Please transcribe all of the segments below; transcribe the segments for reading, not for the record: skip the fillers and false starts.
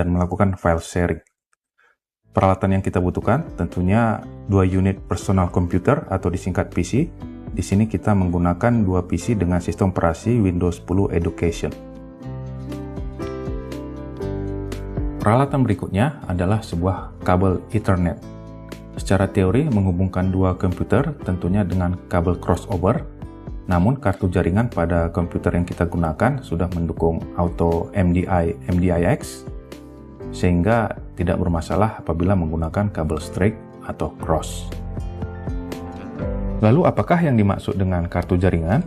dan melakukan file sharing. Peralatan yang kita butuhkan tentunya 2 unit personal computer atau disingkat PC. Di sini kita menggunakan 2 PC dengan sistem operasi Windows 10 Education. Peralatan berikutnya adalah sebuah kabel Ethernet. Secara teori menghubungkan 2 komputer tentunya dengan kabel crossover. Namun kartu jaringan pada komputer yang kita gunakan sudah mendukung auto MDI/X sehingga tidak bermasalah apabila menggunakan kabel straight atau cross. Lalu apakah yang dimaksud dengan kartu jaringan?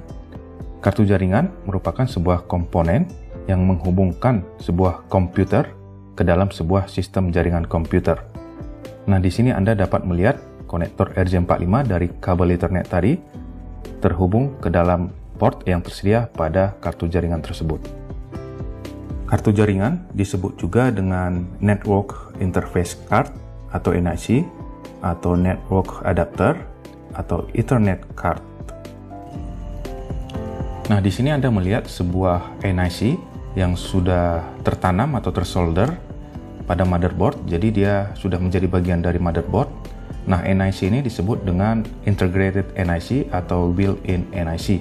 Kartu jaringan merupakan sebuah komponen yang menghubungkan sebuah komputer ke dalam sebuah sistem jaringan komputer. Nah, di sini Anda dapat melihat konektor RJ45 dari kabel Ethernet tadi terhubung ke dalam port yang tersedia pada kartu jaringan tersebut. Kartu jaringan disebut juga dengan Network Interface Card atau NIC, atau Network Adapter, atau Ethernet Card. Nah, di sini Anda melihat sebuah NIC yang sudah tertanam atau tersolder pada motherboard, jadi dia sudah menjadi bagian dari motherboard. Nah, NIC ini disebut dengan Integrated NIC atau Built-in NIC.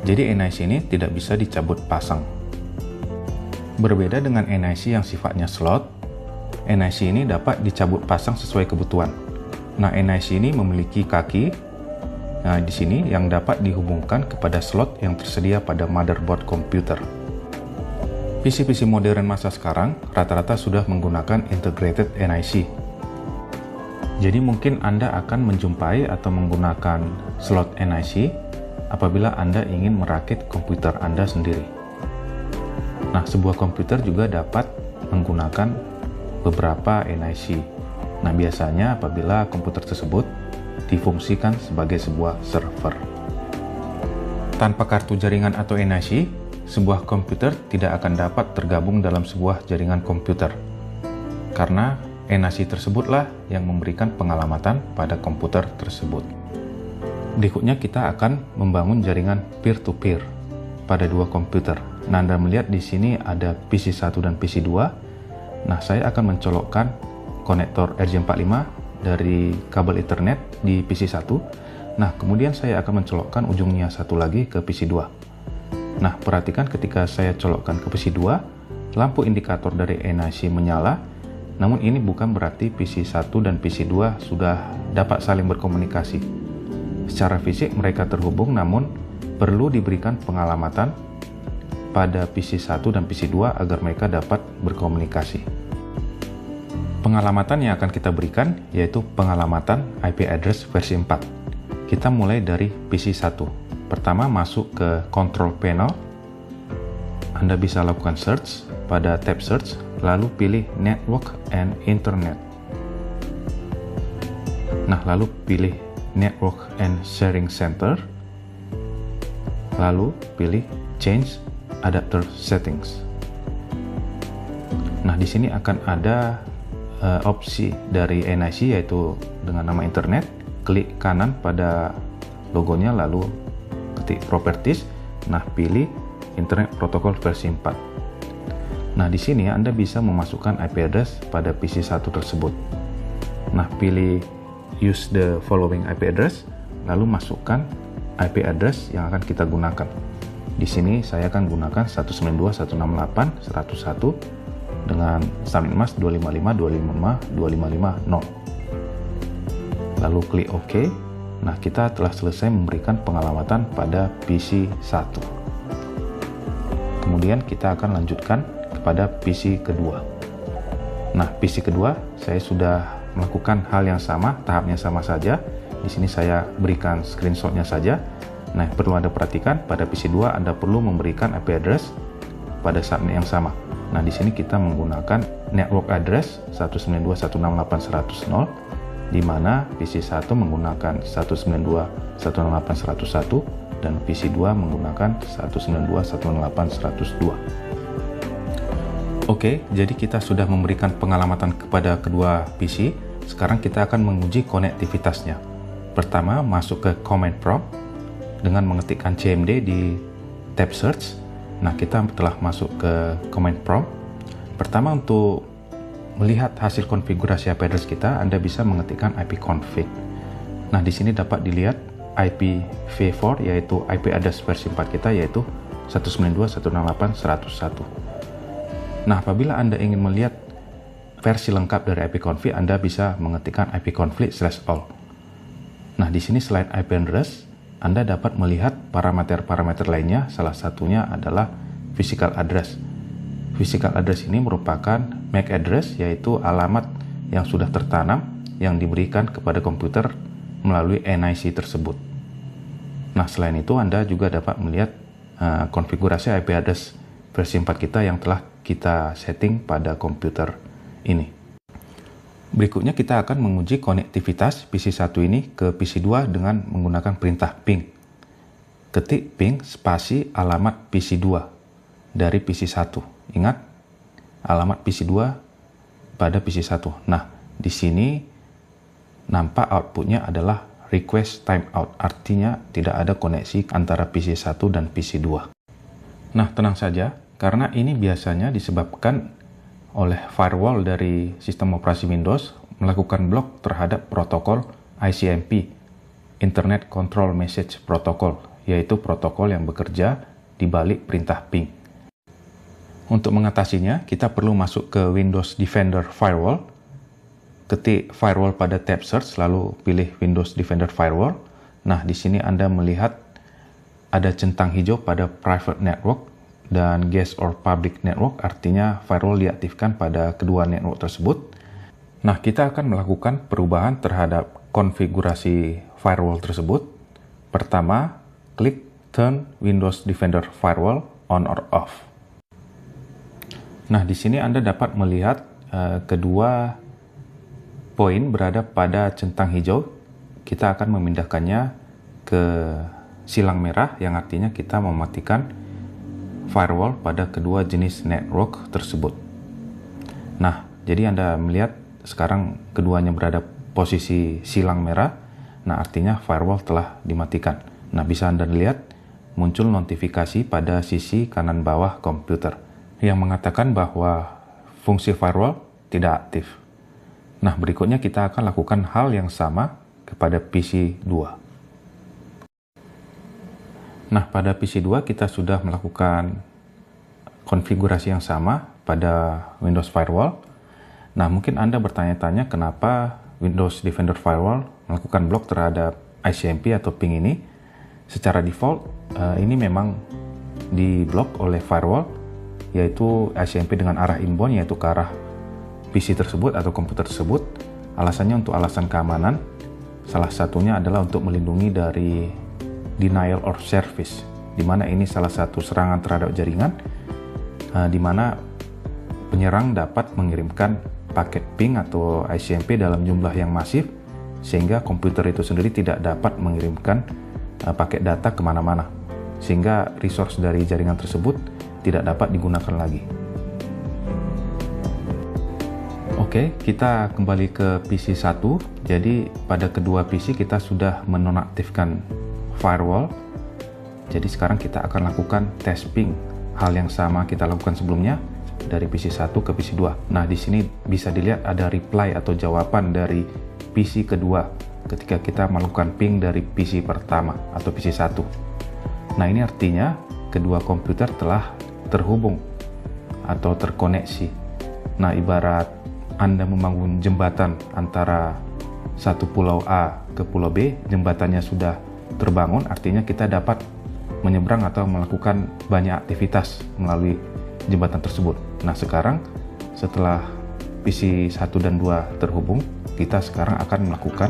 Jadi NIC ini tidak bisa dicabut pasang. Berbeda dengan NIC yang sifatnya slot, NIC ini dapat dicabut pasang sesuai kebutuhan. Nah, NIC ini memiliki kaki, nah di sini yang dapat dihubungkan kepada slot yang tersedia pada motherboard komputer. PC-PC modern masa sekarang rata-rata sudah menggunakan Integrated NIC. Jadi mungkin Anda akan menjumpai atau menggunakan slot NIC apabila Anda ingin merakit komputer Anda sendiri. Nah, sebuah komputer juga dapat menggunakan beberapa NIC. Nah, biasanya apabila komputer tersebut difungsikan sebagai sebuah server. Tanpa kartu jaringan atau NIC, sebuah komputer tidak akan dapat tergabung dalam sebuah jaringan komputer. Karena NIC tersebutlah yang memberikan pengalamatan pada komputer tersebut. Berikutnya kita akan membangun jaringan peer-to-peer pada 2 komputer. Nah, Anda melihat di sini ada PC1 dan PC2. Nah, saya akan mencolokkan konektor RJ45 dari kabel Ethernet di PC1. Nah, kemudian saya akan mencolokkan ujungnya satu lagi ke PC2. Nah, perhatikan ketika saya colokkan ke PC2, lampu indikator dari NIC menyala, namun ini bukan berarti PC1 dan PC2 sudah dapat saling berkomunikasi. Secara fisik mereka terhubung, namun perlu diberikan pengalamatan pada PC1 dan PC2 agar mereka dapat berkomunikasi. Pengalamatan yang akan kita berikan yaitu pengalamatan IP address versi 4. Kita mulai dari PC1. Pertama, masuk ke control panel. Anda bisa lakukan search pada tab search, lalu pilih network and internet. Nah, lalu pilih network and sharing center, lalu pilih change adapter settings. Nah, di sini akan ada opsi dari NIC yaitu dengan nama internet. Klik kanan pada logonya, lalu ketik properties. Nah, pilih internet protokol versi 4. Nah, di sini Anda bisa memasukkan IP address pada PC1 tersebut. Nah, pilih use the following IP address, lalu masukkan IP address yang akan kita gunakan. Di sini saya akan gunakan 192.168.101 dengan subnet mask 255.255.255.0. Lalu klik OK. Nah, kita telah selesai memberikan pengalamatan pada PC1. Kemudian kita akan lanjutkan kepada PC kedua. Nah, PC kedua saya sudah melakukan hal yang sama, tahapnya sama saja. Di sini saya berikan screenshotnya saja. Nah, perlu Anda perhatikan pada PC2 Anda perlu memberikan IP address pada subnet yang sama. Nah, di sini kita menggunakan network address 192.168.100.0, di mana PC1 menggunakan 192.168.101 dan PC2 menggunakan 192.168.102. Oke, jadi kita sudah memberikan pengalamatan kepada kedua PC. Sekarang kita akan menguji konektivitasnya. Pertama, masuk ke command prompt dengan mengetikkan cmd di tab search. Nah, kita telah masuk ke command prompt. Pertama, untuk melihat hasil konfigurasi IP address kita, Anda bisa mengetikkan ipconfig. Nah, di sini dapat dilihat IPv4 yaitu IP address versi 4 kita yaitu 192.168.101. Nah, apabila Anda ingin melihat versi lengkap dari ipconfig, Anda bisa mengetikkan ipconfig/all. Nah, di sini selain IP address, Anda dapat melihat parameter-parameter lainnya, salah satunya adalah physical address. Physical address ini merupakan MAC address, yaitu alamat yang sudah tertanam yang diberikan kepada komputer melalui NIC tersebut. Nah, selain itu Anda juga dapat melihat konfigurasi IP address versi 4 kita yang telah kita setting pada komputer ini. Berikutnya kita akan menguji konektivitas PC1 ini ke PC2 dengan menggunakan perintah ping. Ketik ping spasi alamat PC2 dari PC1. Ingat, alamat PC2 pada PC1. Nah, di sini nampak outputnya adalah request timeout, artinya tidak ada koneksi antara PC1 dan PC2. Nah, tenang saja, karena ini biasanya disebabkan oleh firewall dari sistem operasi Windows melakukan blok terhadap protokol ICMP, Internet Control Message Protocol, yaitu protokol yang bekerja di balik perintah ping. Untuk mengatasinya, kita perlu masuk ke Windows Defender Firewall, ketik firewall pada tab search, lalu pilih Windows Defender Firewall. Nah, di sini Anda melihat ada centang hijau pada private network dan guest or public network, artinya firewall diaktifkan pada kedua network tersebut. Nah, kita akan melakukan perubahan terhadap konfigurasi firewall tersebut. Pertama, klik Turn Windows Defender Firewall on or off. Nah, di sini Anda dapat melihat kedua poin berada pada centang hijau. Kita akan memindahkannya ke silang merah, yang artinya kita mematikan firewall pada kedua jenis network tersebut. Nah, jadi Anda melihat sekarang keduanya berada posisi silang merah. Nah, artinya firewall telah dimatikan. Nah, bisa Anda lihat muncul notifikasi pada sisi kanan bawah komputer yang mengatakan bahwa fungsi firewall tidak aktif. Nah, berikutnya kita akan lakukan hal yang sama kepada PC2. Nah, pada PC2 kita sudah melakukan konfigurasi yang sama pada Windows Firewall. Nah, mungkin Anda bertanya-tanya kenapa Windows Defender Firewall melakukan blok terhadap ICMP atau ping ini. Secara default, ini memang diblok oleh firewall, yaitu ICMP dengan arah inbound, yaitu ke arah PC tersebut atau komputer tersebut. Alasannya untuk alasan keamanan, salah satunya adalah untuk melindungi dari denial of service, di mana ini salah satu serangan terhadap jaringan, di mana penyerang dapat mengirimkan paket ping atau ICMP dalam jumlah yang masif, sehingga komputer itu sendiri tidak dapat mengirimkan paket data kemana-mana, sehingga resource dari jaringan tersebut tidak dapat digunakan lagi. Oke, kita kembali ke PC1. Jadi pada kedua PC kita sudah menonaktifkan firewall. Jadi sekarang kita akan lakukan tes ping. Hal yang sama kita lakukan sebelumnya dari PC1 ke PC2. Nah, di sini bisa dilihat ada reply atau jawaban dari PC kedua ketika kita melakukan ping dari PC pertama atau PC1. Nah, ini artinya kedua komputer telah terhubung atau terkoneksi. Nah, ibarat Anda membangun jembatan antara satu pulau A ke pulau B, jembatannya sudah terbangun, artinya kita dapat menyeberang atau melakukan banyak aktivitas melalui jembatan tersebut. Nah, sekarang setelah PC 1 dan 2 terhubung, kita sekarang akan melakukan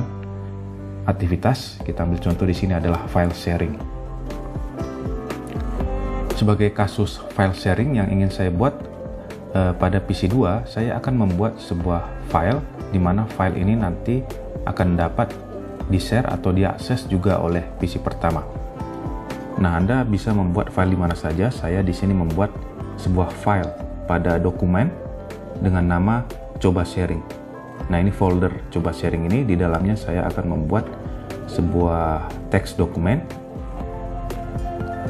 aktivitas. Kita ambil contoh di sini adalah file sharing. Sebagai kasus file sharing yang ingin saya buat pada PC2, saya akan membuat sebuah file di mana file ini nanti akan dapat di-share atau diakses juga oleh PC pertama. Nah, Anda bisa membuat file di mana saja. Saya di sini membuat sebuah file pada dokumen dengan nama coba sharing. Nah, ini folder coba sharing ini, di dalamnya saya akan membuat sebuah teks dokumen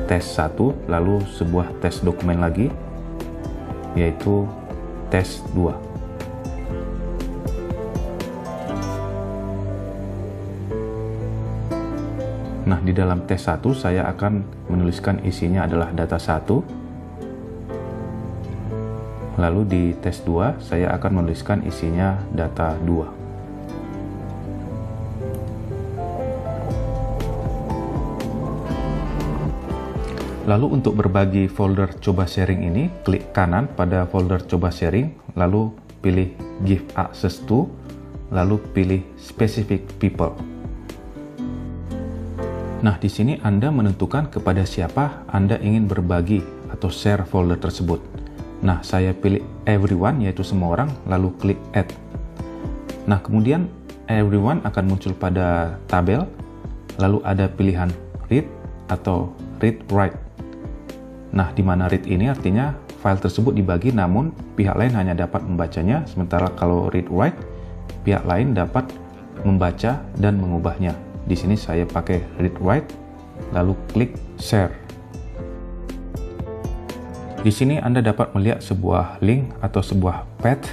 tes 1, lalu sebuah tes dokumen lagi, yaitu tes 2. Nah, di dalam tes 1 saya akan menuliskan isinya adalah data 1. Lalu di tes 2 saya akan menuliskan isinya data 2. Lalu untuk berbagi folder coba sharing ini, klik kanan pada folder coba sharing, lalu pilih Give Access To, lalu pilih Specific People. Nah, di sini Anda menentukan kepada siapa Anda ingin berbagi atau share folder tersebut. Nah, saya pilih Everyone, yaitu semua orang, lalu klik Add. Nah, kemudian Everyone akan muncul pada tabel, lalu ada pilihan Read atau Read Write. Nah, di mana read ini artinya file tersebut dibagi namun pihak lain hanya dapat membacanya, sementara kalau read write, pihak lain dapat membaca dan mengubahnya. Di sini saya pakai read write, lalu klik share. Di sini Anda dapat melihat sebuah link atau sebuah path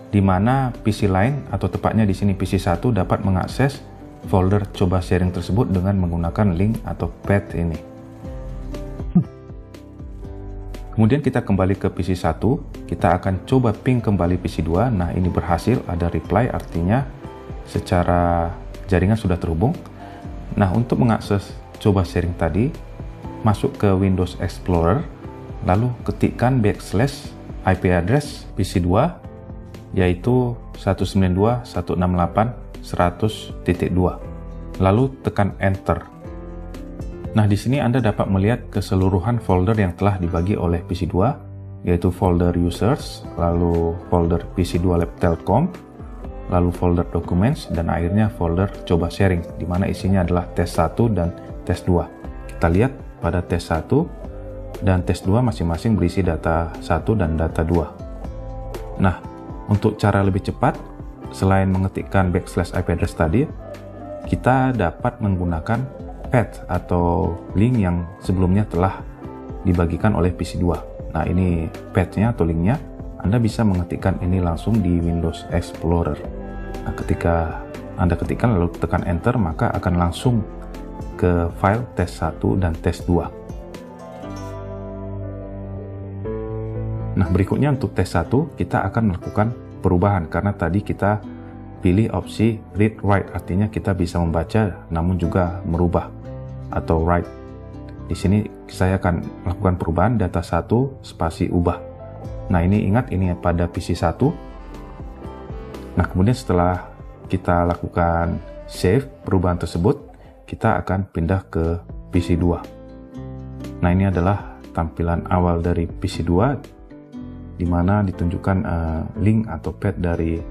di mana PC lain atau tepatnya di sini PC 1 dapat mengakses folder coba sharing tersebut dengan menggunakan link atau path ini. Kemudian kita kembali ke PC 1, kita akan coba ping kembali PC 2. Nah, ini berhasil, ada reply, artinya secara jaringan sudah terhubung. Nah, untuk mengakses coba sharing tadi, masuk ke Windows Explorer, lalu ketikkan /IP address PC 2, yaitu 192.168.100.2. Lalu tekan Enter. Nah, di sini Anda dapat melihat keseluruhan folder yang telah dibagi oleh PC 2, yaitu folder Users, lalu folder PC 2 Lab Telkom, lalu folder Documents, dan akhirnya folder Coba Sharing, di mana isinya adalah tes 1 dan tes 2. Kita lihat pada tes 1 dan tes 2 masing-masing berisi data 1 dan data 2. Nah, untuk cara lebih cepat, selain mengetikkan /IP address tadi, kita dapat menggunakan path atau link yang sebelumnya telah dibagikan oleh PC 2. Nah, ini path-nya atau linknya, Anda bisa mengetikkan ini langsung di Windows Explorer. Nah, ketika Anda ketikkan lalu tekan Enter, maka akan langsung ke file tes 1 dan tes 2. Nah, berikutnya untuk tes 1, kita akan melakukan perubahan karena tadi kita pilih opsi read write, artinya kita bisa membaca namun juga merubah atau write. Di sini saya akan melakukan perubahan data 1 spasi ubah. Nah, ini ingat ini pada PC 1. Nah, kemudian setelah kita lakukan save perubahan tersebut, kita akan pindah ke PC 2. Nah, ini adalah tampilan awal dari PC 2 di mana ditunjukkan link atau path dari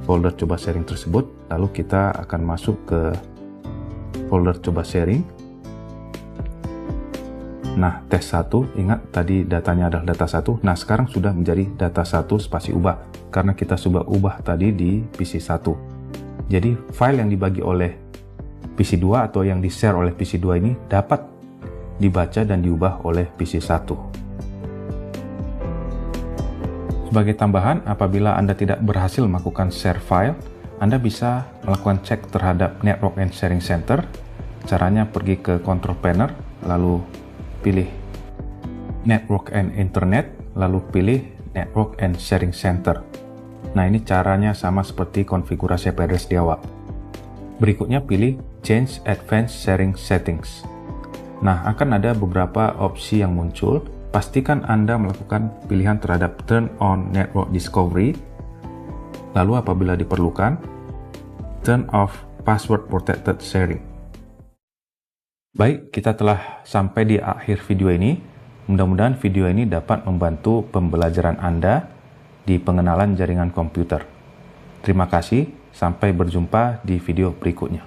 folder coba sharing tersebut. Lalu kita akan masuk ke folder coba sharing. Nah, tes 1, ingat tadi datanya adalah data 1. Nah, sekarang sudah menjadi data 1 spasi ubah karena kita sudah ubah tadi di PC 1. Jadi file yang dibagi oleh PC 2 atau yang di-share oleh PC 2 ini dapat dibaca dan diubah oleh PC 1. Sebagai tambahan, apabila Anda tidak berhasil melakukan share file, Anda bisa melakukan cek terhadap Network and Sharing Center. Caranya pergi ke Control Panel, lalu pilih Network and Internet, lalu pilih Network and Sharing Center. Nah, ini caranya sama seperti konfigurasi IP address di awal. Berikutnya pilih Change Advanced Sharing Settings. Nah, akan ada beberapa opsi yang muncul. Pastikan Anda melakukan pilihan terhadap Turn on Network Discovery, lalu apabila diperlukan, Turn off Password Protected Sharing. Baik, kita telah sampai di akhir video ini. Mudah-mudahan video ini dapat membantu pembelajaran Anda di pengenalan jaringan komputer. Terima kasih, sampai berjumpa di video berikutnya.